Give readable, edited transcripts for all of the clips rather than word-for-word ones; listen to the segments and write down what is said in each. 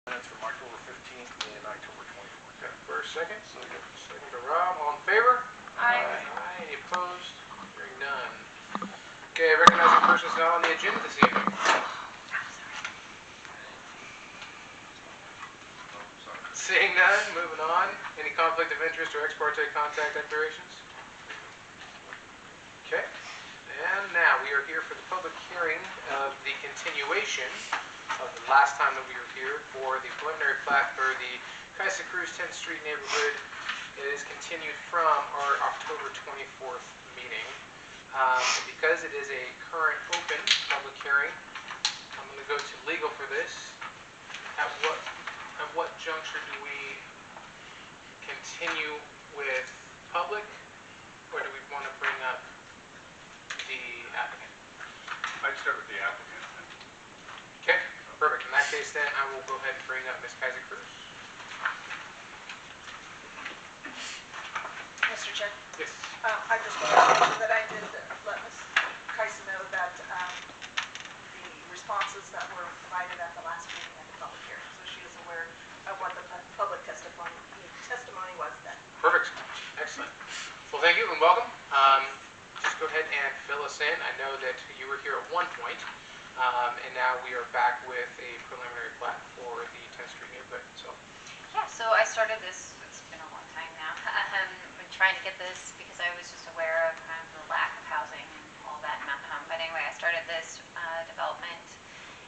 Minutes from October 15th and October 24th. Okay, first, second. Second to Rob. All in favor? Aye. Aye. Any opposed? Hearing none. Okay, recognizing persons not on the agenda this evening. Seeing none, moving on. Any conflict of interest or ex parte contact declarations? Okay. And now we are here for the public hearing of the continuation of the last time that we were here for the preliminary plat for the Casa Cruz 10th Street neighborhood. It is continued from our October 24th meeting. Because it is a current open public hearing, I'm going to go to legal for this. At what juncture do we continue with public, or do we want to bring up the applicant? I'd start with the applicant. Okay, perfect. In that case, then I will go ahead and bring up Ms. Casa Cruz. Mr. Chair? Yes. I just want to mention that I did let Ms. Kaiser know that the responses that were provided at the last meeting at the public hearing, so she is aware of what the public testimony was then. Perfect. Excellent. Well, thank you and welcome. Just go ahead and fill us in. I know that you were here at one point, and now we are back with a preliminary plat for the 10th Street neighborhood. Yeah, so I started this, it's been a long time now. I've been trying to get this because I was just aware of kind of the lack of housing and all that in Mountain Home. But anyway, I started this development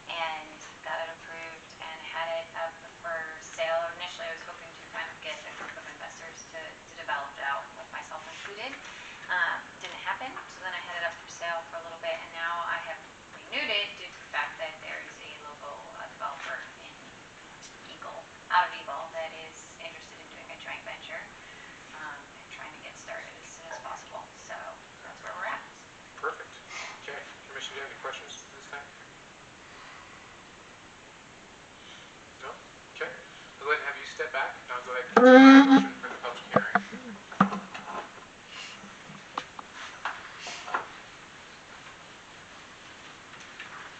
and got it approved and had it up for sale. Initially, I was hoping to kind of get a group of investors to develop it out, with myself included. Didn't happen, so then I had it up for sale for a little bit, and now I have renewed it due to the fact that there is a local developer in out of Eagle that is interested in doing a joint venture and trying to get started as soon as possible. So that's where we're at. Perfect. Okay. Commission, do you have any questions this time? No? Okay. I'll go ahead and have you step back, and I'll go ahead and continue the motion for the public hearing.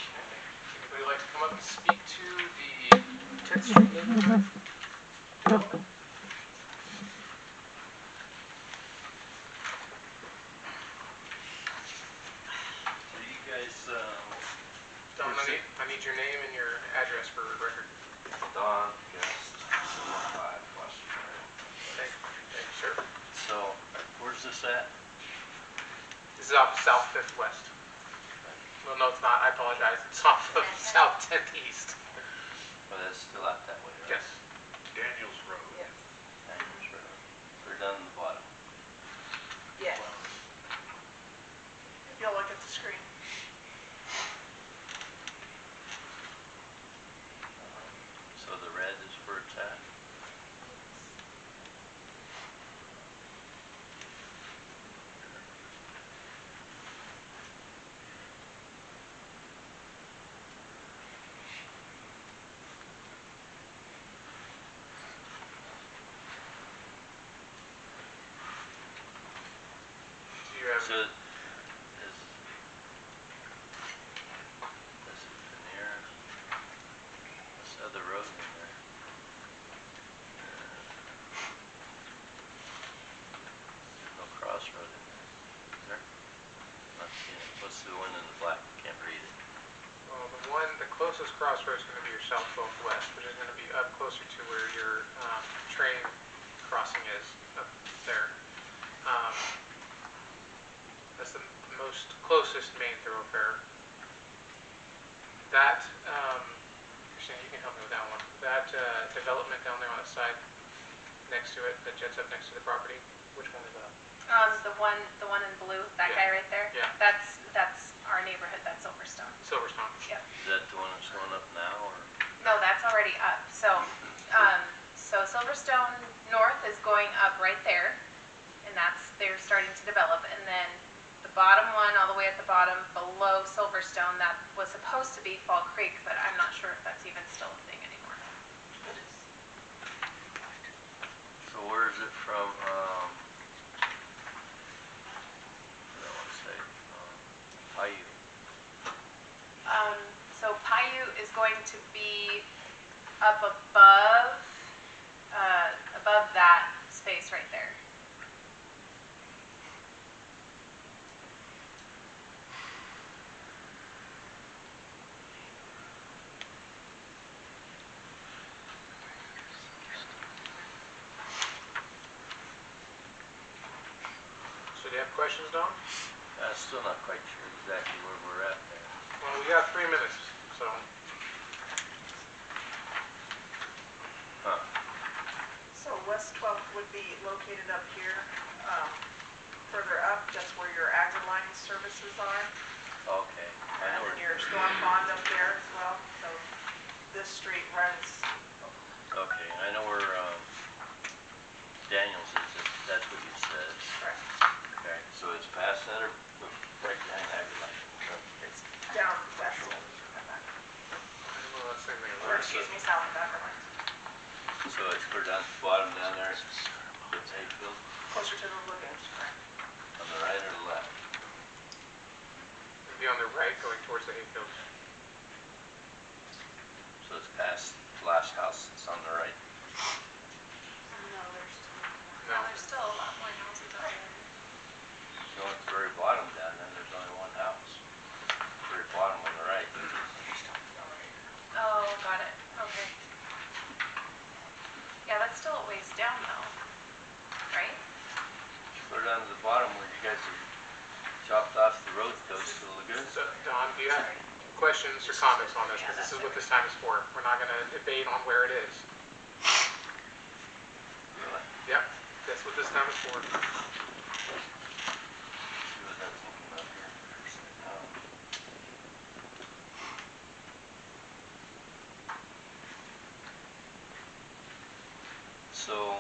Okay. Anybody like to come up and speak to the 10th Street neighborhood development? Don, I need your name and your address for record. Don, guest, 5 Western. Thank you, sir. So, where's this at? This is off South 5th West. Well, no, it's not. I apologize. It's off of South 10th East. But it's still out that way, right? Yes. Daniels Road. Yes. Daniels Road. We're down in the bottom. Yes. If you'll look at the screen. So the red is where it's at? Do you have... So, this is Veneer. This other road in there. There's no crossroad in there. Is there? Not seeing it. What's the one in the black? Can't read it. Well, the closest crossroad is going to be your South 12th West, which is going to be up closer to where your train crossing is, up there. That's the most closest main thoroughfare. That, Christine, you can help me with that one. That development down there on the side next to it, that jets up next to the property, which one is that? The one in blue, that guy right there. Yeah. That's our neighborhood. That's Silverstone. Silverstone. Yep. Is that the one that's going up now, or? No, that's already up. So Silverstone North is going up right there, and they're starting to develop. And then the bottom one, all the way at the bottom, below Silverstone, that was supposed to be Fall Creek, but I'm not sure if that's even still a thing anymore. So where is it from, I don't want to say, Paiute? So Paiute is going to be up above that space right there. So do you have questions, Don? I'm still not quite sure exactly where we're at there. Well, we got 3 minutes, so. Huh. So West 12th would be located up here, further up, just where your agri-line services are. Okay. I And know then where. your storm pond up there as well. So this street runs, Okay, I know where, Daniels is, that's what you said. correct, Okay, so it's past that or right behind Agri-Life? it's down west. I don't know, that's the same thing. Or excuse me, south of agri-line, So it's clear down to the bottom down there, it's Hayfield, closer to the lagoons, correct. on the right or the left? It'd be on the right going towards the hayfield. So it's past the last house that's on the right. No, there's No. There's still a lot more houses up there. So at the very bottom down there, there's only one house. Very bottom on the right. Oh, got it. Okay. Yeah, that's still a ways down though, right? Clear down to the bottom where you guys have chopped off the road that goes to the lagoon. So, Don, do you have questions or comments on this? Because this is what this time is for. We're not going to debate on where it is. Really? Yep, that's what this time is for. See what I'm thinking of here. So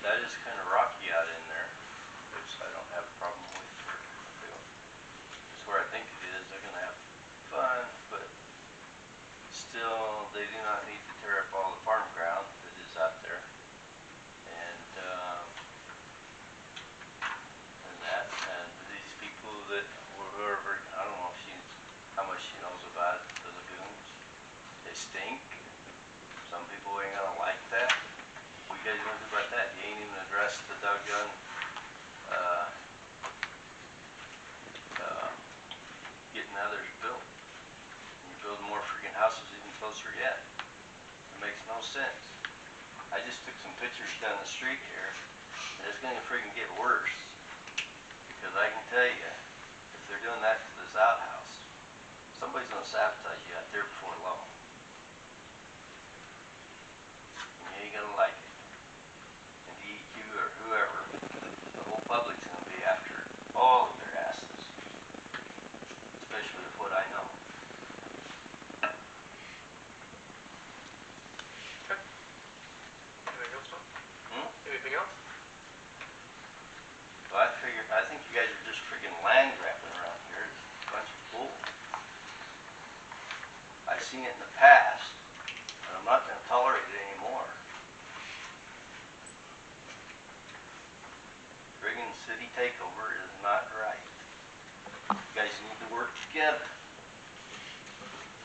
that is kind of rocky out in there, which I don't have a problem with for a field. It's where I think it is. They're going to have fun, but still, they do not need to tear up all the farm ground that is out there. And these people that, whoever, I don't know if how much she knows about the lagoons. They stink. Some people ain't gonna like that. What you guys gonna do about that? You ain't even addressed the doggone, getting others built. And you're building more freaking houses even closer yet. It makes no sense. I just took some pictures down the street here, and it's gonna freaking get worse. Because I can tell you, if they're doing that to this outhouse, somebody's gonna sabotage you out there before long. And you ain't gonna like it. And DEQ or whoever, the whole public's gonna be after all of their asses. Especially with what I know. Okay. Anything else, Don? Anything else? Well, I think you guys are just freaking land grabbing around here. It's a bunch of bull. I've seen it in the past, and I'm not gonna tolerate it anymore. Friggin' city takeover is not right. You guys need to work together.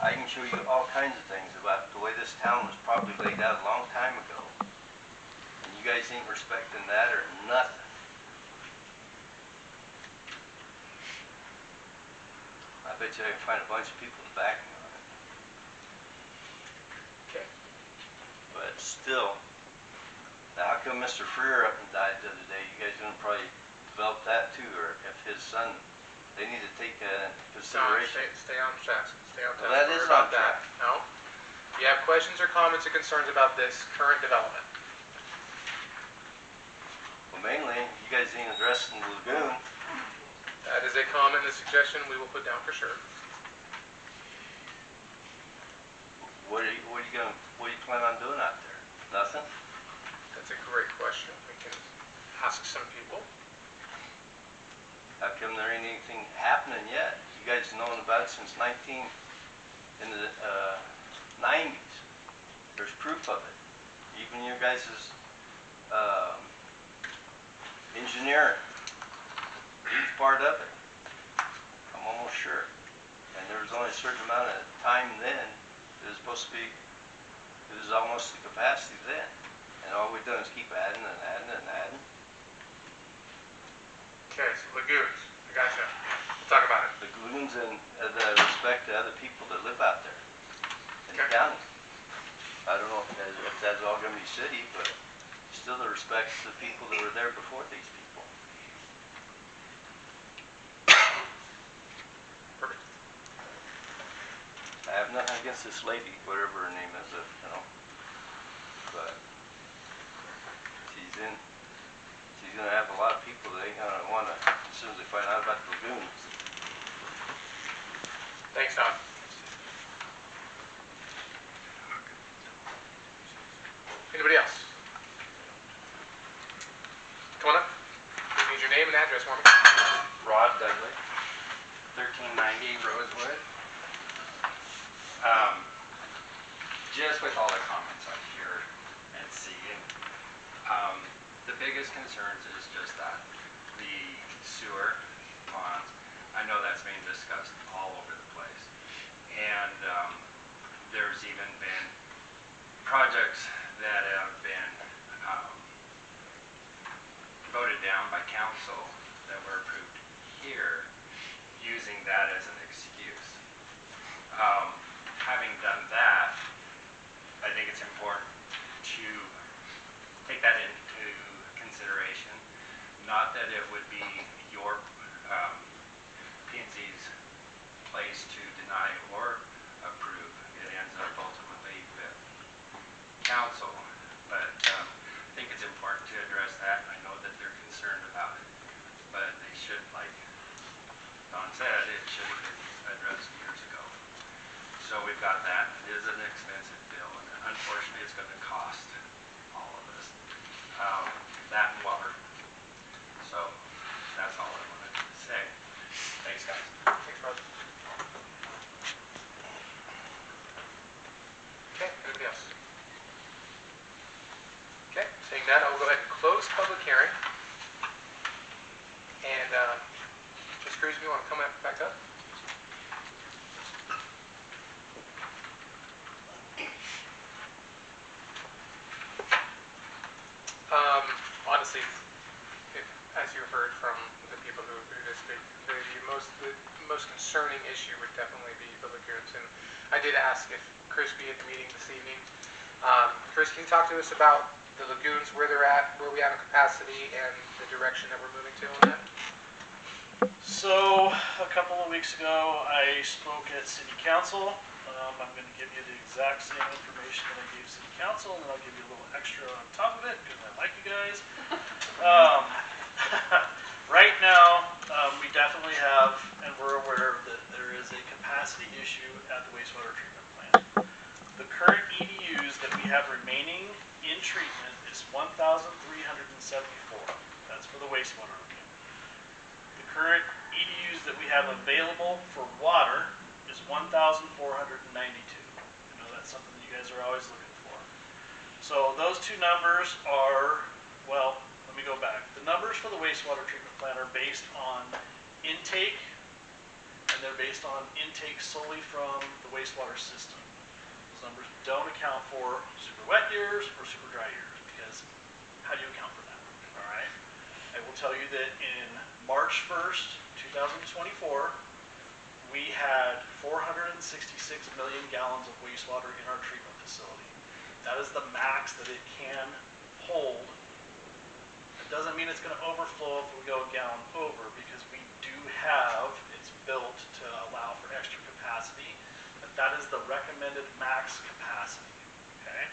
I can show you all kinds of things about the way this town was probably laid out a long time ago. And you guys ain't respecting that or nothing. I bet you I can find a bunch of people to back me on it. Okay. But still, now how come Mr. Freer up and died the other day? You guys gonna probably develop that too, or if his son, they need to take that into Don, consideration. stay on task. Stay on task. Well, that Worry is about on that. No? Do you have questions or comments or concerns about this current development? Well, mainly, you guys ain't addressing the lagoon. That is a comment and a suggestion we will put down for sure. What are you planning on doing out there? Nothing? That's a great question. We can ask some people. How come there ain't anything happening yet? You guys known about it since in the 90s. There's proof of it. Even your guys' engineering, he's part of it. I'm almost sure. And there was only a certain amount of time then It was supposed to be, it was almost the capacity then. And all we've done is keep adding and adding and adding. Okay, so lagoons, I gotcha. We'll talk about it. Lagoons and the respect to other people that live out there in the Okay. county. I don't know if that's all gonna be city, but still the respect to the people that were there before these people. Perfect. I have nothing against this lady, whatever her name is, but she's gonna have a lot of people that ain't gonna wanna, as soon as they find out about the lagoons. Thanks, Don. Anybody else? Come on up. We need your name and address for me. Rod Dudley, 1390 Rosewood. Just with all the comments I hear and see, the biggest concerns is just that the sewer ponds, I know that's being discussed all over the place. And there's even been projects that have been voted down by council that were approved here using that as an excuse. Having done that, I think it's important to take that into consideration. Not that it would be your P&Z's place to deny or approve. It ends up ultimately with council, but I think it's important to address that. I know that they're concerned about it, but they should, like Don said, it should have been addressed years ago. So we've got that. It is an expensive bill, and unfortunately it's going to cost all of us that and water. So that's all I wanted to say. Thanks, guys. Thanks, Rod. Okay, anybody else? Okay, seeing that, I'll go ahead and close public hearing. And Ms. Cruz, you want to come back up? Honestly, as you heard from the people who speak, the most concerning issue would definitely be the lagoons. And I did ask if Chris be at the meeting this evening. Chris, can you talk to us about the lagoons, where they're at, where we have in capacity, and the direction that we're moving to on that? So, a couple of weeks ago, I spoke at City Council. I'm going to give you the exact same information that I gave City Council, and then I'll give you a little extra on top of it, because I like you guys. Right now, we definitely have, and we're aware that there is a capacity issue at the wastewater treatment plant. The current EDUs that we have remaining in treatment is 1,374. That's for the wastewater lagoon. The current EDUs that we have available for water is 1,492. I know that's something that you guys are always looking for. So those two numbers are, well, let me go back. The numbers for the wastewater treatment plant are based on intake, and they're based on intake solely from the wastewater system. Those numbers don't account for super wet years or super dry years, because how do you account for that? All right. I will tell you that in March 1st, 2024, we had 466 million gallons of wastewater in our treatment facility. That is the max that it can hold. It doesn't mean it's going to overflow if we go a gallon over, because we do have, it's built to allow for extra capacity, but that is the recommended max capacity, okay?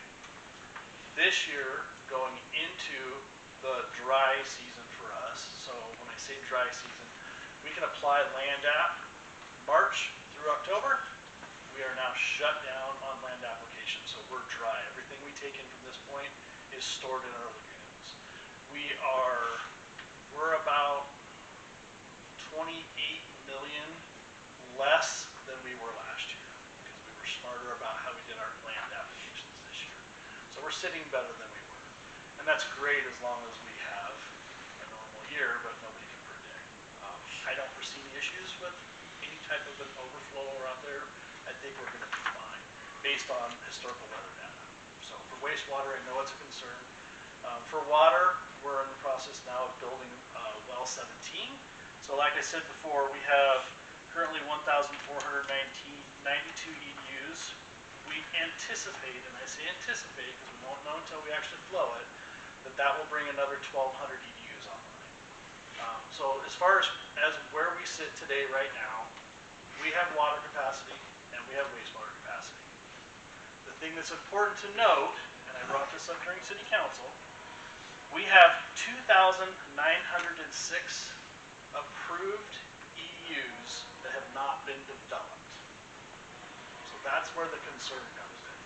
This year, going into the dry season for us, so when I say dry season, we can apply land app March through October. We are now shut down on land application, so we're dry. Everything we take in from this point is stored in our lagoons. We're about 28 million less than we were last year, because we were smarter about how we did our land applications this year. So we're sitting better than we were. And that's great as long as we have a normal year, but nobody can predict. I don't foresee any issues with any type of an overflow or out there. I think we're going to be fine. based on historical weather data. So for wastewater, I know it's a concern. For water, we're in the process now of building well 17. So like I said before, we have currently 1,492 EDUs. We anticipate, and I say anticipate because we won't know until we actually flow it, that will bring another 1,200 EDUs online. So as far as where we sit today right now, we have water capacity and we have wastewater capacity. The thing that's important to note, and I brought this up during city council, we have 2,906 approved EDUs that have not been developed. So that's where the concern comes in.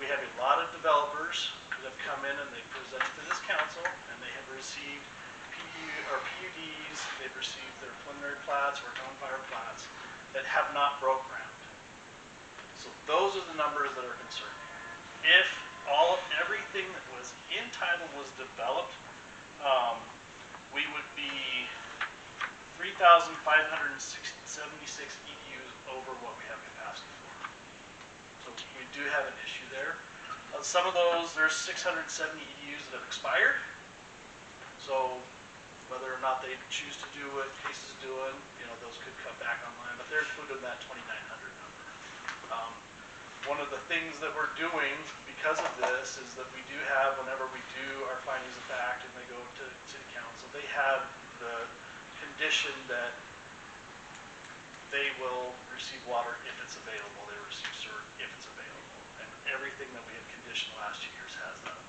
We have a lot of developers that have come in and they've presented to this council and they have received PUDs, they've received their preliminary plats or known fire plats that have not broke ground. So those are the numbers that are concerning. If everything that was in title was developed, we would be 3,576 EDUs over what we have capacity for. So we do have an issue there. Some of those, there's 670 EDUs that have expired. So whether or not they choose to do what Case is doing, those could come back online, but they're included in that 2,900 number. One of the things that we're doing because of this is that we do have, whenever we do our findings of fact and they go to city council, they have the condition that they will receive water if it's available. They receive sewer if it's available. And everything that we have conditioned last 2 years has that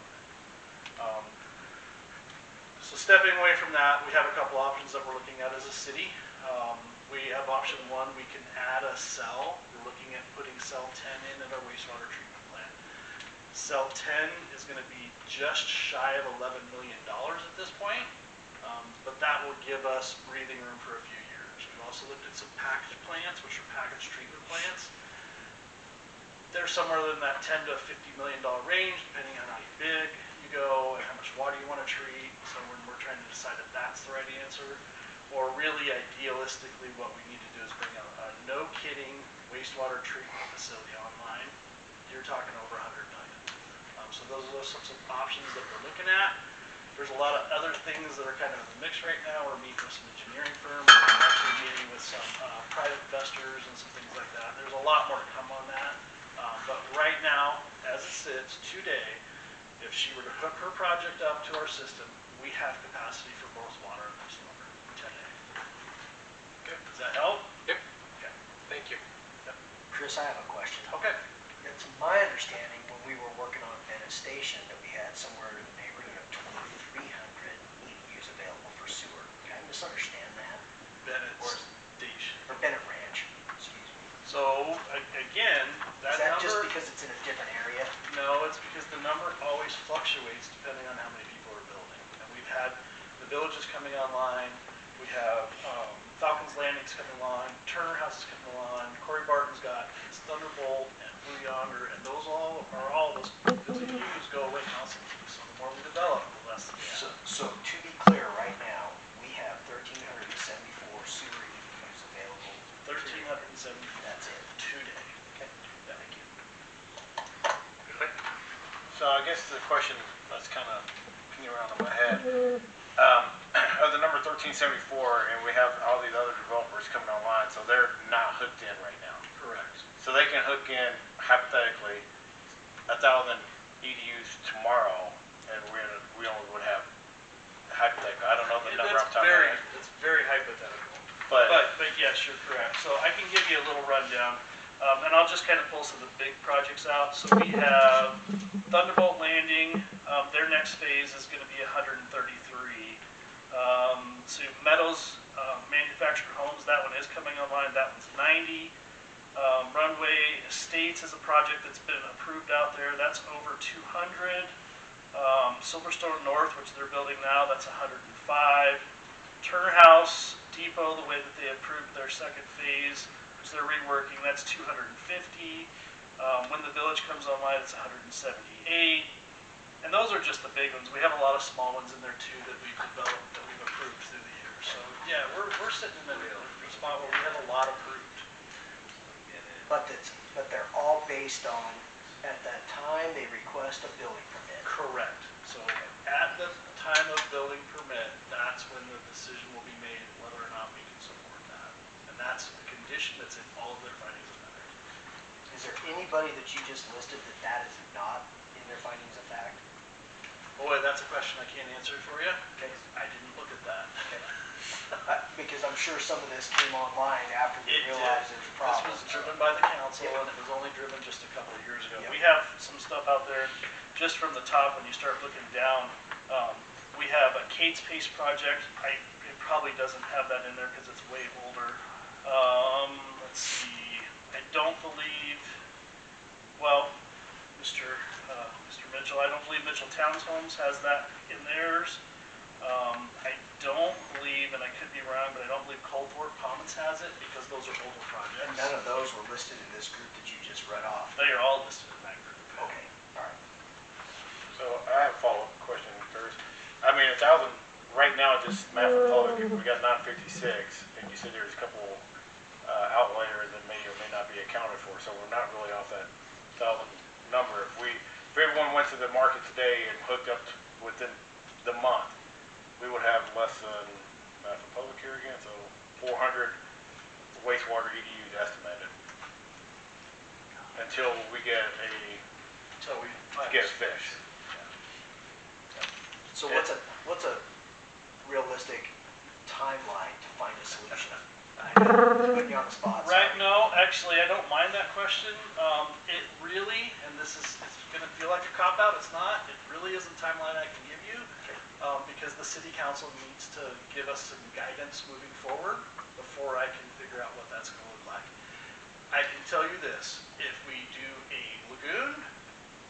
on it. So stepping away from that, we have a couple options that we're looking at as a city. We have option one, we can add a cell. We're looking at putting cell 10 in at our wastewater treatment plant. Cell 10 is going to be just shy of $11 million at this point, but that will give us breathing room for a few years. We've also looked at some package plants, which are package treatment plants. They're somewhere in that $10 to $50 million range, depending on how big you go and how much water you want to treat. So we're trying to decide if that's the right answer. Or really idealistically, what we need to do is bring a no-kidding wastewater treatment facility online. You're talking over $100 million. So those are some options that we're looking at. There's a lot of other things that are kind of in the mix right now. We're meeting with some engineering firms. We're actually meeting with some private investors and some things like that. There's a lot more to come on that. But right now, as it sits today, if she were to hook her project up to our system, we have capacity for both water and wastewater today. Okay, does that help? Yep. Okay. Thank you. Yep. Chris, I have a question. Okay. It's my understanding when we were working on Bennett Station that we had somewhere in the neighborhood of 2,300 EDUs available for sewer. Did I misunderstand that? Bennett Or- Station. Or Bennett Ranch, excuse me. So again, Is that that just number, because it's in a different area? no, it's because the number always fluctuates depending on how many people are building. And we've had the villages coming online. We have Falcons Landing's coming along, Turner House is coming along, Corey Barton's got his Thunderbolt and Blue Yonder, and those EDUs go away constantly. So the more we develop, the less we have. So to be clear, right now, we have 1,374 sewer EDUs available. 1,370 That's it. today. Okay. Yeah. Thank you. So I guess the question that's kind of pinging around in my head, of the number 1374, and we have all these other developers coming online, so they're not hooked in right now. Correct. So they can hook in, hypothetically, 1,000 EDUs tomorrow, and we only would have, hypothetically, I don't know the number off the top of my head. It's very hypothetical. But But yes, you're correct. So I can give you a little rundown, and I'll just kind of pull some of the big projects out. So we have Thunderbolt Landing, their next phase is going to be 133. So Meadows Manufactured Homes, that one is coming online, that one's 90. Runway Estates is a project that's been approved out there, that's over 200. Silverstone North, which they're building now, that's 105. Turner House Depot, the way that they approved their second phase, which they're reworking, that's 250. When the village comes online, it's 178. And those are just the big ones. We have a lot of small ones in there too that we've developed, that we've approved through the years. So yeah, we're sitting in a spot where we have a lot approved. but they're all based on, at that time, they request a building permit. Correct. So at the time of building permit, that's when the decision will be made whether or not we can support that. And that's a condition that's in all of their findings of fact. Is there anybody that you just listed that is not in their findings of fact? Boy, that's a question I can't answer for you. Okay. I didn't look at that. Because I'm sure some of this came online after we It did. realized there's a problem. This was driven by the council, Yep. and it was only driven just a couple of years ago. Yep. We have some stuff out there, just from the top, when you start looking down, we have a Kate's Pace project. It probably doesn't have that in there because it's way older. Let's see, I don't believe, well, Mr. Mitchell, I don't believe Mitchell Townhomes has that in theirs. I don't believe, and I could be wrong, but I don't believe Coldwater Commons has it because those are older projects. And none of those were listed in this group that you just read off. They are all listed in that group. Okay, all right. So I have a follow-up question first. I mean, 1,000, right now, just map of public, we got 956, and you said there's a couple outliers that may or may not be accounted for, so we're not really off that 1,000 number. If everyone went to the market today and hooked up within the month, we would have less than, map of public here again, so 400 wastewater EDUs estimated. Until we get Until we get a fix. So what's a realistic timeline to find a solution? I know, putting you on the spot. Right, sorry. no, actually, I don't mind that question. It really, and it's gonna feel like a cop-out, it's not, it really isn't a timeline I can give you, because the city council needs to give us some guidance moving forward before I can figure out what that's gonna look like. I can tell you this, if we do a lagoon,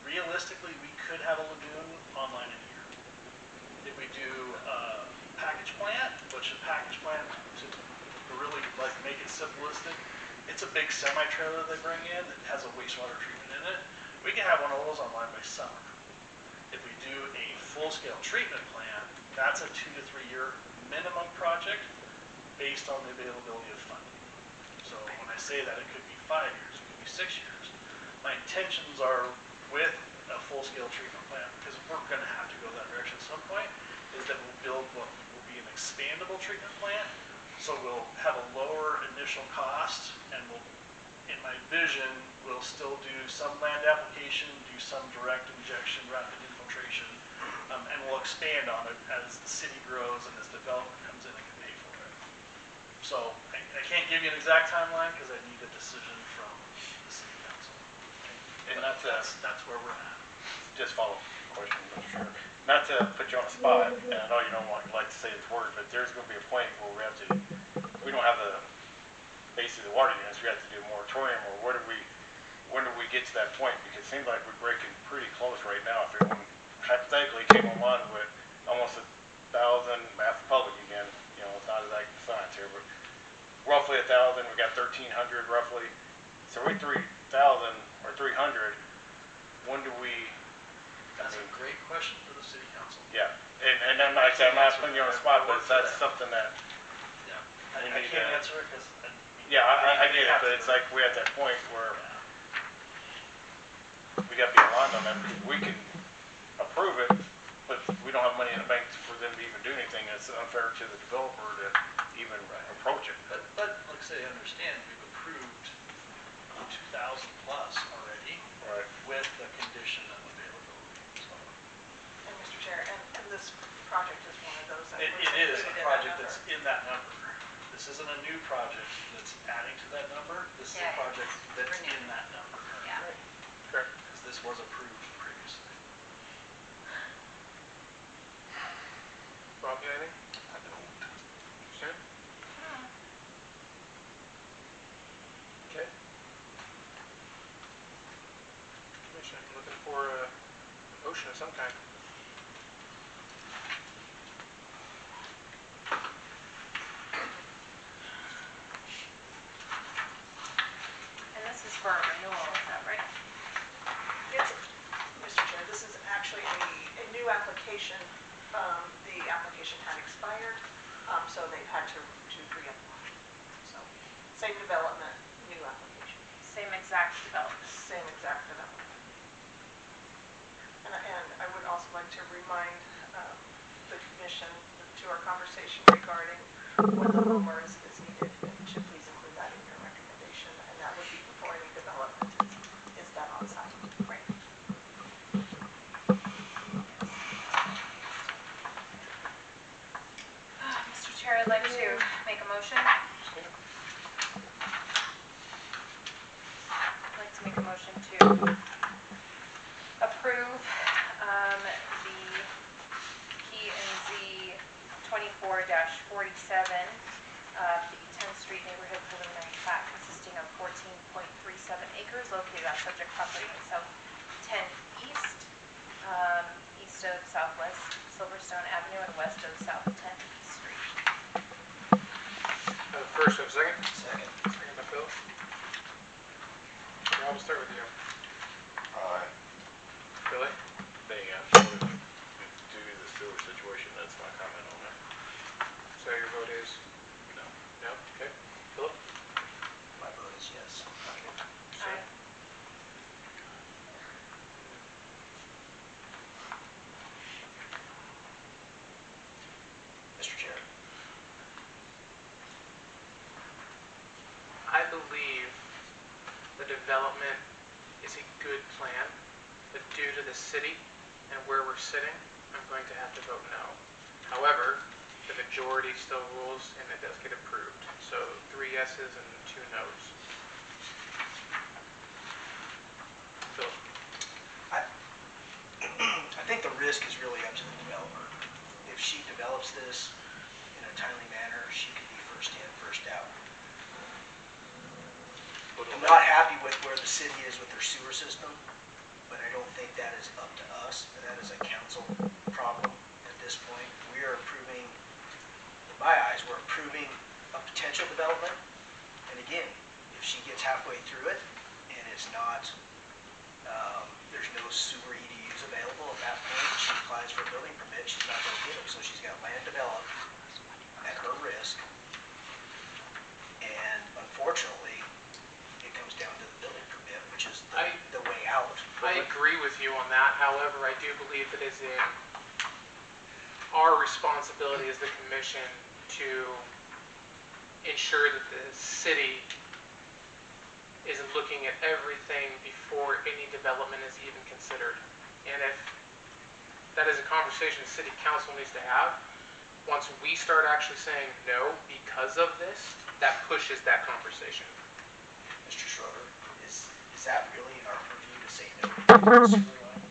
realistically, we could have a lagoon online in a year. If we do a package plant, which a package plant, to really like make it simplistic, it's a big semi-trailer they bring in that has a wastewater treatment in it. We can have one of those online by summer. If we do a full-scale treatment plant, that's a 2 to 3 year minimum project based on the availability of funding. So when I say that, it could be 5 years, it could be 6 years. My intentions are with a full-scale treatment plant, because we're going to have to go that direction at some point, is that we'll build what will be an expandable treatment plant. So we'll have a lower initial cost, and we'll, in my vision, we'll still do some land application, do some direct injection, rapid infiltration, and we'll expand on it as the city grows and as development comes in and can pay for it. So I can't give you an exact timeline because I need a decision from the city council. And But that's where we're at. Just follow-up question, Mr. Chair. Not to put you on the spot, and I know you don't like to say this word, but there's going to be a point where we don't have basically the water units, we have to do a moratorium, or when do we get to that point? Because it seems like we're breaking pretty close right now. If everyone hypothetically came online with almost 1,000, math public again, it's not exact science here, but roughly 1,000, we got 1,300 roughly. So we're 3,000 or 300, when do we? That's a great question for the city council. Yeah, and I'm not putting you on the spot, but that's something that. Yeah, We I need can't to- answer it because. Yeah, I get it, but it's like we're at that point where we got to be aligned on that. We can approve it, but we don't have money in the bank for them to even do anything. It's unfair to the developer to even approach it. But like I say, understand, we've approved 2,000 plus already Right. with the condition of availability. So And Mr. Chair, and this project is one of those that it was is a included in that project number. that's in that number. This isn't a new project that's adding to that number. This is a Yeah, project that's renewed. in that number. Yeah. Correct. Because this was approved previously. Bob, you got anything? I don't. Sam? Okay. Commission, looking for a motion of some kind. And this is for a renewal, is that right? It's, Mr. Chair, this is actually a new application. The application had expired, so they've had to re-apply. So, same development, new application. Same exact development. Same exact development. And I would also like to remind the commission to our conversation regarding when the homeowner is needed, and should please include that in your recommendation, and that would be before any development is done on site. Right. Mr. Chair, I'd like to make a motion. I'd like to make a motion to approve the P&Z 24-47, the 10th Street Neighborhood Preliminary Plat consisting of 14.37 acres located on subject property in South 10 East, east of Southwest Silverstone Avenue and west of South 10th Street. First and second? Second. Second by Phil. Rob, we'll start with you. Aye. Billy? Due to the sewer situation, that's my comment on it. So your vote is No. no? Okay. Philip? My vote is yes. Aye. Mr. Chair. I believe the development is a good plan, but due to the city and where we're sitting, I'm going to have to vote no. However, the majority still rules and it does get approved. So 3 yeses and 2 noes. Phil? I think the risk is really up to the developer. If she develops this in a timely manner, she could be first in, first out. I'm not happy with where the city is with their sewer system, but I don't think that is up to us. That is a council problem at this point. We are approving, in my eyes, we're approving a potential development. And again, if she gets halfway through it and it's not, there's no sewer EDUs available at that point, she applies for a building permit, she's not going to get them. So she's got land developed at her risk. And unfortunately, it comes down to the building permit, which is the way out. I agree with you on that. However, I do believe it is in our responsibility as the commission to ensure that the city is looking at everything before any development is even considered. And if that is a conversation the city council needs to have, once we start actually saying no because of this, that pushes that conversation. Mr. Schroeder, is that really in our purview to say no to the sewer line?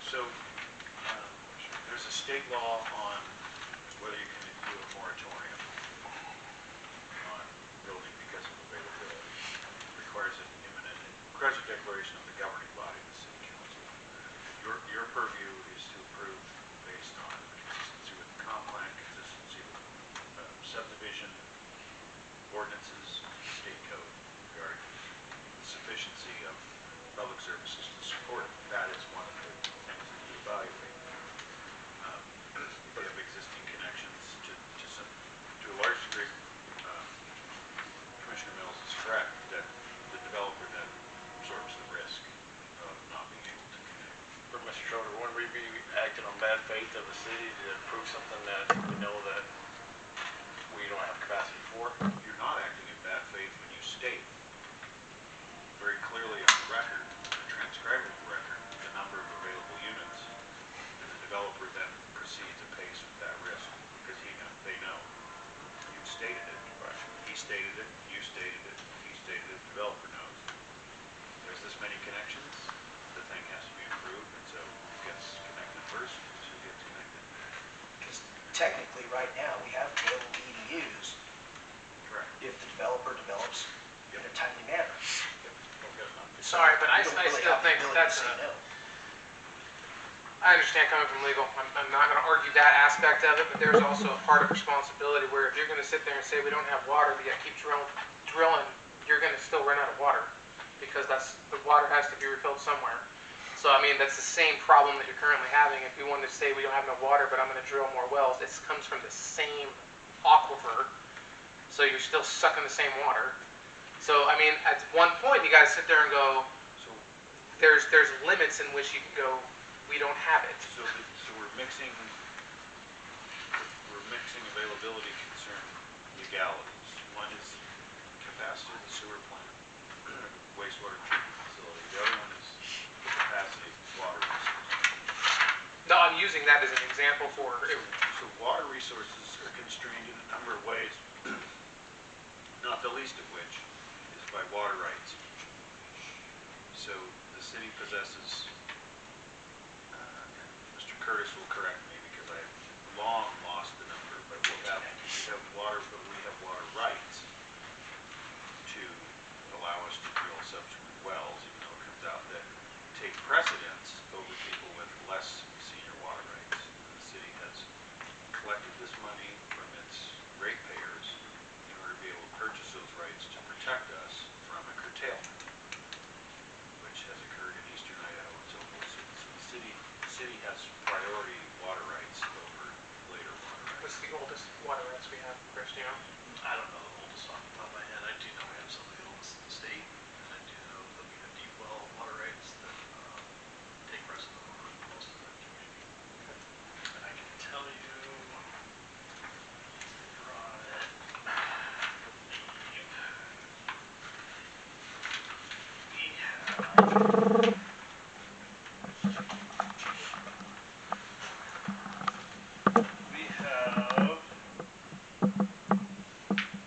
So, there's a state law on whether you can do a moratorium on building because of availability. It requires a declaration of the governing body, the city council. Your purview is to approve based on consistency with the comp plan, consistency with subdivision ordinances, state code regarding the sufficiency of public services to support it. That is one of the things that you evaluate. If you have existing connections to a large degree, Commissioner Mills is correct that the developer then absorbs the risk of not being able to connect. But Mr. Schroeder, wouldn't we be acting on bad faith of the city to approve something that we know that we don't have capacity for? You're not acting in bad faith when you state very clearly on the record, the transcribable record, the number of available units, and the developer then proceeds apace with that risk because they know. You've stated it. Right. He stated it, you stated it, he stated it, the developer knows. There's this many connections, the thing has to be approved, and so who gets connected first, who gets connected. Because technically, right now, we have available EDUs Correct. if the developer develops in a timely manner. Sorry, but I We don't really still have the think ability to that's say no. I understand coming from legal. I'm not going to argue that aspect of it, but there's also a part of responsibility where if you're going to sit there and say we don't have water, but yet keep drilling, you're going to still run out of water because the water has to be refilled somewhere. So I mean that's the same problem that you're currently having. If you wanted to say we don't have enough water, but I'm going to drill more wells, this comes from the same aquifer, so you're still sucking the same water. So, I mean, at one point, you gotta sit there and go, So, there's limits in which you can go, we don't have it. so we're mixing availability concern legalities. One is capacity of the sewer plant, wastewater treatment facility. The other one is the capacity of water resources. No, I'm using that as an example for, So water resources are constrained in a number of ways, not the least of which is by water rights. So the city possesses, Mr. Curtis will correct me because I have long lost the number, but we have water rights to allow us to drill subsequent wells, even though it comes out that take precedence over people with less senior water rights. The city has collected this money from its ratepayers in order to be able to purchase those rights to protect us from a curtailment, which has occurred in eastern Idaho and so forth. So the city has priority water rights over later water rights. what's the oldest water rights we have, Chris, do you know? I don't know the oldest off the top of my head. I do know we have some of the oldest in the state, and I do know that we have deep well water rights that take precedent over most of the community. And I can tell you, we have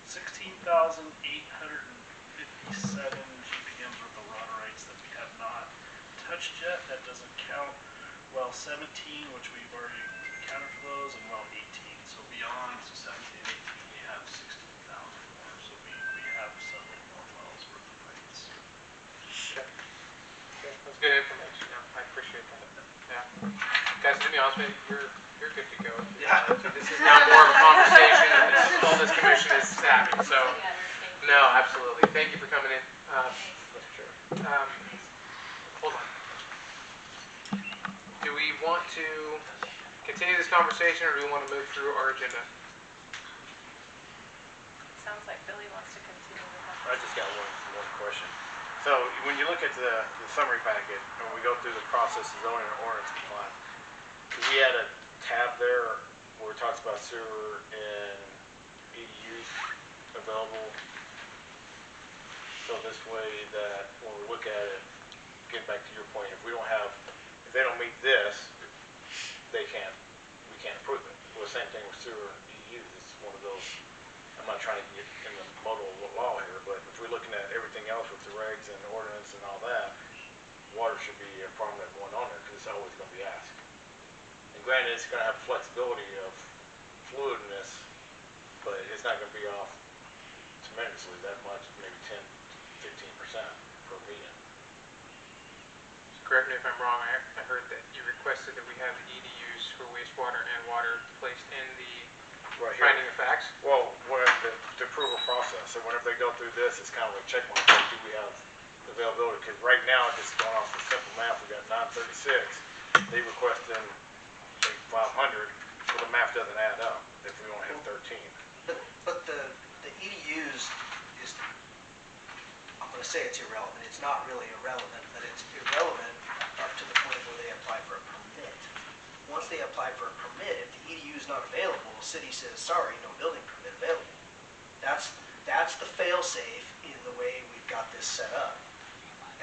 16,857 GPMs worth of water rights that we have not touched yet. That doesn't count well 17, which we've already accounted for those, and well 18. So beyond 17 and 18, we have 16,000 more. So we have several more wells worth of rights. Okay. Okay, that's good information, yeah, I appreciate that. Yeah. Guys, to be honest with you, you're good to go. Yeah. This is now more of a conversation, and all this commission is savvy, so, no, absolutely. Thank you for coming in. Hold on. Do we want to continue this conversation, or do we want to move through our agenda? Sounds like Billy wants to continue with that. I just got one question. So when you look at the summary packet, and we go through the process of zoning and ordinance compliance, we had a tab there where it talks about sewer and EDUs available. So this way that when we look at it, getting back to your point, if they don't meet this, we can't approve it. Well, the same thing with sewer and EDUs. It's one of those, I'm not trying to get in the modal law here, but if we're looking at everything else with the regs and the ordinance and all that, water should be a prominent one on there because it's always going to be asked. And granted, it's going to have flexibility of fluidness, but it's not going to be off tremendously that much, maybe 10, 15% per meeting. Correct me if I'm wrong, I heard that you requested that we have EDUs for wastewater and water placed in the Right here. finding of facts. Well, when the approval process, so whenever they go through this, it's kind of like check mark, do we have availability? Because right now, just going off the simple math, we got 936. They requesting, say, 500, so the math doesn't add up if we only have 13. But the EDUs is, I'm going to say it's irrelevant. It's not really irrelevant, but it's irrelevant up to the point where they apply for a permit. Once they apply for a permit, if the EDU is not available, the city says, sorry, no building permit available. That's the fail-safe in the way we've got this set up.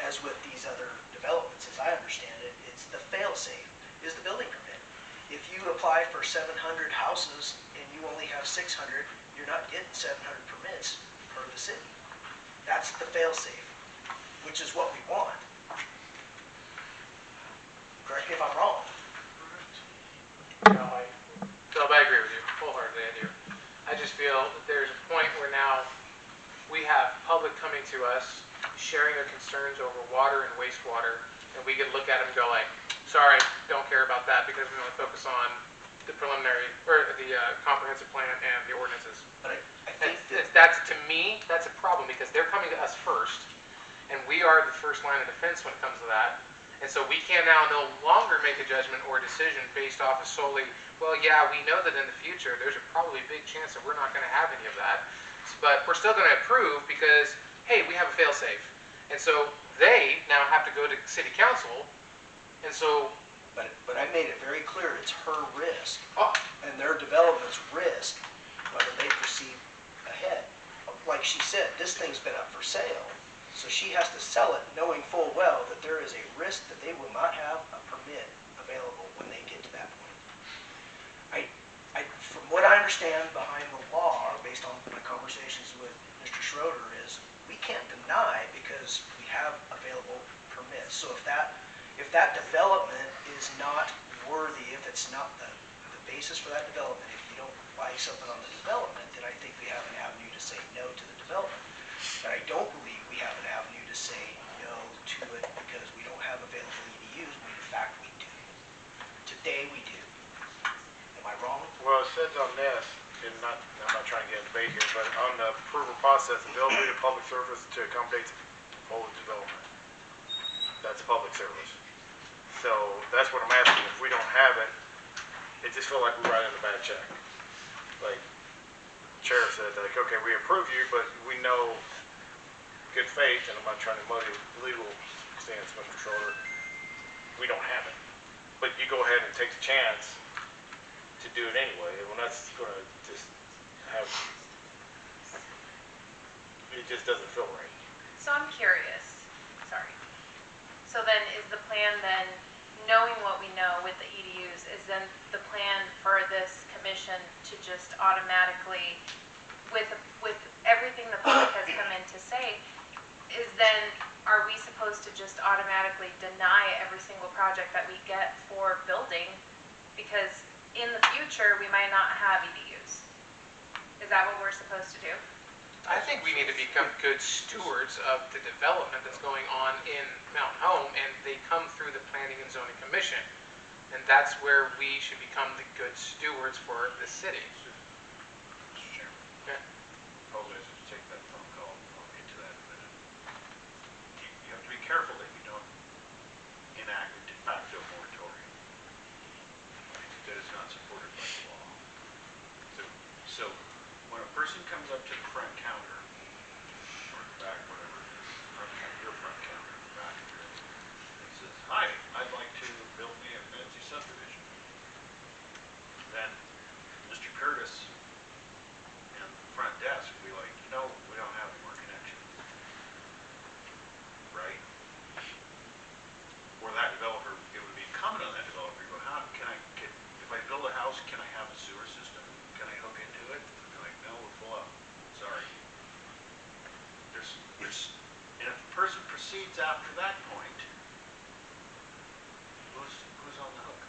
As with these other developments, as I understand it, it's the fail-safe is the building permit. If you apply for 700 houses and you only have 600, you're not getting 700 permits per the city. That's the fail-safe, which is what we want. Correct me if I'm wrong. No, Philip, I agree with you wholeheartedly, I do. I just feel that there's a point where now we have public coming to us, sharing their concerns over water and wastewater, and we could look at them and go like, sorry, don't care about that because we want to focus on the preliminary, or the comprehensive plan and the ordinances. But I think that That's, to me, that's a problem because they're coming to us first, and we are the first line of defense when it comes to that. And so we can now no longer make a judgment or a decision based off of solely, well, yeah, we know that in the future there's a probably big chance that we're not going to have any of that, but we're still going to approve because, hey, we have a fail-safe. And so they now have to go to city council, and so, But I made it very clear, it's her risk oh, and their development's risk whether they proceed ahead. Like she said, this thing's been up for sale, so she has to sell it knowing full well that there is a risk that they will not have a permit available when they get to that point. From what I understand behind the law, based on my conversations with Mr. Schroeder, is we can't deny because we have available permits. So if that development is not worthy, if it's not the basis for that development, if you don't like something on the development, then I think we have an avenue to say no to the development. But I don't believe we have an avenue to say no to it because we don't have available EDUs, when in fact we do. Today we do. Am I wrong? Well, it says on this, and I'm not trying to get a debate here, but on the approval process, availability of public service to accommodate proposed development. That's public service. So that's what I'm asking. If we don't have it, it just feels like we're writing a bad check. Like Chair said, like, okay, we approve you, but we know good faith, and I'm not trying to muddy legal stance, Mr. Schroeder, we don't have it. But you go ahead and take the chance to do it anyway. Well, that's going to just have, it just doesn't feel right. So I'm curious, sorry. So then is the plan then, knowing what we know with the EDUs, is then the plan for this commission to just automatically, with everything the public has come in to say, is then, are we supposed to just automatically deny every single project that we get for building? Because in the future, we might not have EDUs. Is that what we're supposed to do? I think we need to become good stewards of the development that's going on in Mountain Home, and they come through the Planning and Zoning Commission. And that's where we should become the good stewards for the city. Mr. Chairman. Yeah. Apologize to take that phone call. I'll get to that in a minute. You have to be careful that you don't enact a de facto moratorium that is not supported by the law. So when a person comes up to the front counter, or the back, whatever it is, your front counter in the back of your, and says, hi, I'd like to build me a fancy subdivision. Then Mr. Curtis and the front desk will be like, no, we don't have any more connections. Right? Or that developer, it would be incumbent on that developer to go, how can I get, if I build a house, can I have a sewer system? Can I hook into it? And they're like, no, we're full up. Sorry. And if a person proceeds after that point, who's on the hook?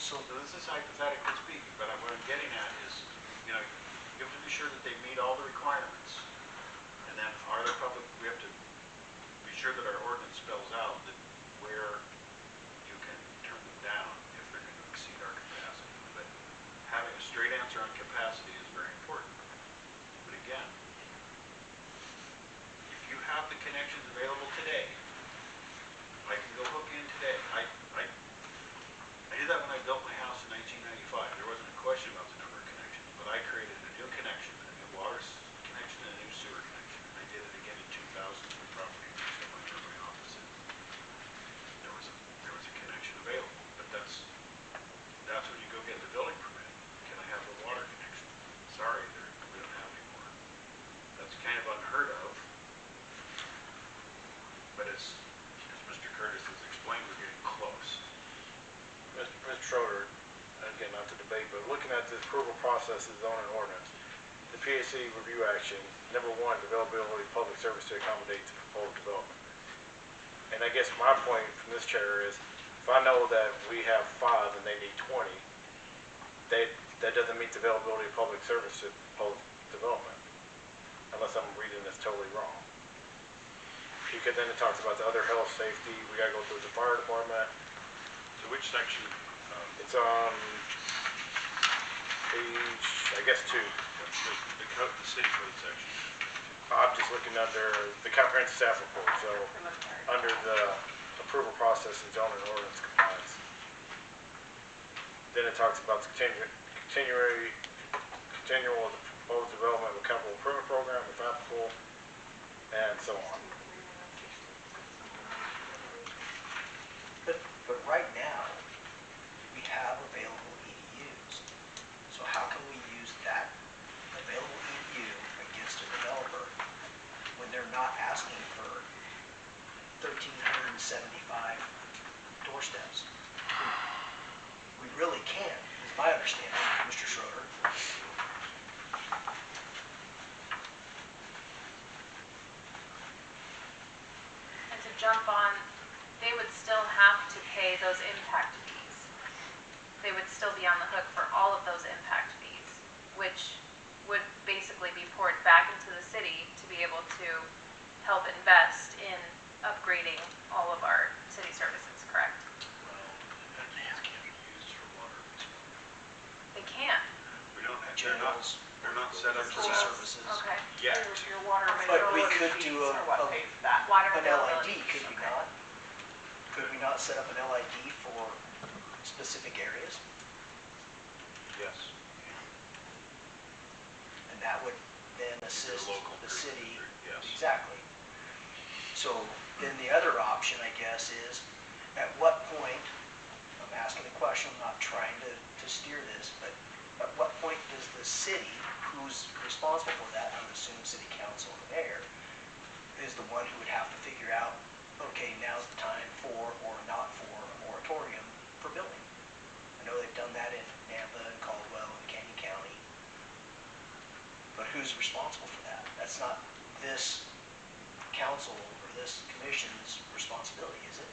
So this is hypothetically speaking, but what I'm getting at is, you have to be sure that they meet all the requirements. And then we have to be sure that our ordinance spells out that where you can turn them down if they're going to exceed our capacity. But having a straight answer on capacity is very important. But again, if you have the connections available today, I can go hook in today. I did that when I built my house in 1995. There wasn't a question about the number of connections, but I created a new connection, a new water connection, and a new sewer connection. And I did it again in 2000 for the property next to my office. There was a connection available, but that's when you go get the building permit. Can I have the water connection? Sorry, we don't have any more. That's kind of unheard of, but as Mr. Curtis has explained, we're getting close. Mr. Schroeder, again, not to debate, but looking at the approval process of zoning ordinance, the PAC review action, number one, availability of public service to accommodate the proposed development. And I guess my point from this chair is, if I know that we have 5 and they need 20, that doesn't meet the availability of public service to proposed development, unless I'm reading this totally wrong. Because then it talks about the other health, safety, we gotta go through the fire department. So which section? It's on page, I guess 2. The city code section. I'm just looking under the comprehensive staff report, so under the approval process and zoning ordinance compliance. Then it talks about the continual of the proposed development of a capital improvement program, if applicable, and so on. But right now, we have available EDUs. So how can we use that available EDU against a developer when they're not asking for 1,375 doorsteps? We really can, is my understanding, Mr. Schroeder. And to jump on, they would still have to pay those impact fees. They would still be on the hook for all of those impact fees, which would basically be poured back into the city to be able to help invest in upgrading all of our city services, correct? Well, that can't be used for water. They can. We don't, Generals, they're not set up for emergency that services. Okay. yet. Your water But we availability could fees do are what pays that. Water An availability. LID, could we Okay. not? Could we not set up an LID for specific areas? Yes. And that would then assist local the group, city. yes. Exactly. So then the other option, I guess, is at what point, I'm asking a question, I'm not trying to steer this, but at what point does the city, who's responsible for that, I would assume city council and mayor, is the one who would have to figure out, okay, now's the time for or not for a moratorium for building. I know they've done that in Nampa and Caldwell and Canyon County. But who's responsible for that? That's not this council or this commission's responsibility, is it?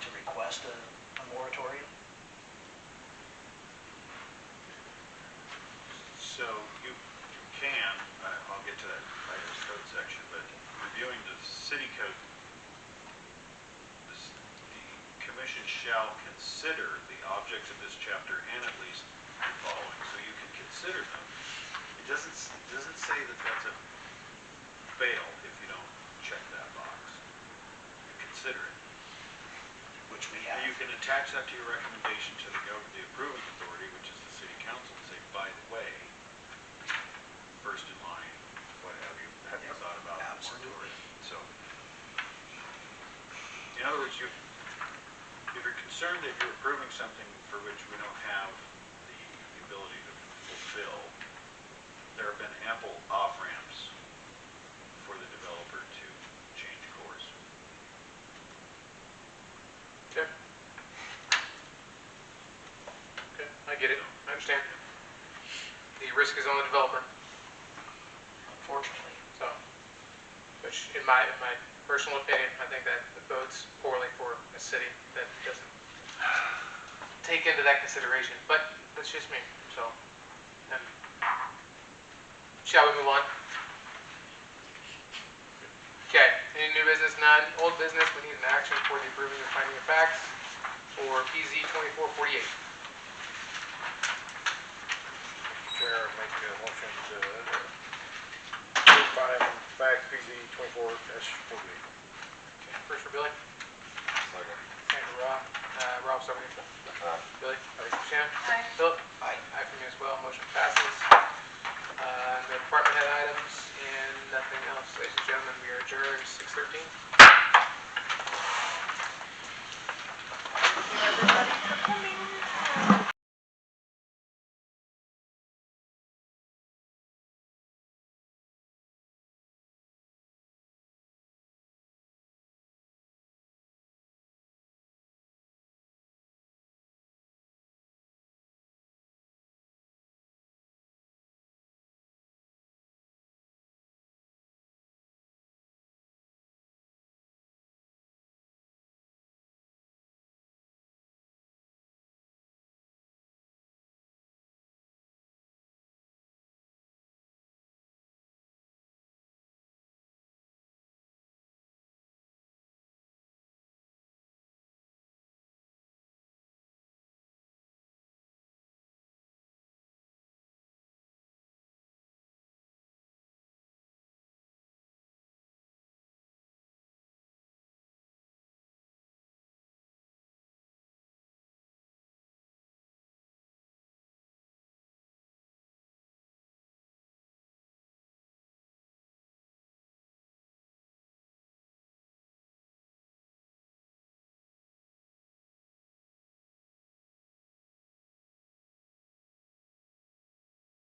To request a moratorium? So you can, I'll get to that items code section, but reviewing the city code, the commission shall consider the objects of this chapter and at least the following. So you can consider them. It doesn't say that that's a fail if you don't check that box. You consider it. Which we And have. you can attach that to your recommendation to the approving authority, which is the city council, and say, by the way, first in line, what have you thought about the Absolutely. moratorium? So, in other words, if you're concerned that you're approving something for which we don't have the ability to fulfill, there have been ample off-ramps for the developer to change course. Okay. Okay, I get it, I understand. The risk is on the developer, Unfortunately. so, which in my personal opinion, I think that bodes poorly for a city that doesn't take into that consideration, but that's just me, so. Shall we move on? Okay, any new business, none, old business, we need an action for the approving of finding of facts for PZ 2448. Chair, making a motion to find fact PZ 24-48. First for Billy, second for Rob, Rob, sorry. Billy, Shannon? Aye. Philip? Aye. Aye for me as well, motion passes. No department head items and nothing else, ladies and gentlemen, we are adjourned 6:13. Thank you, everybody, for coming.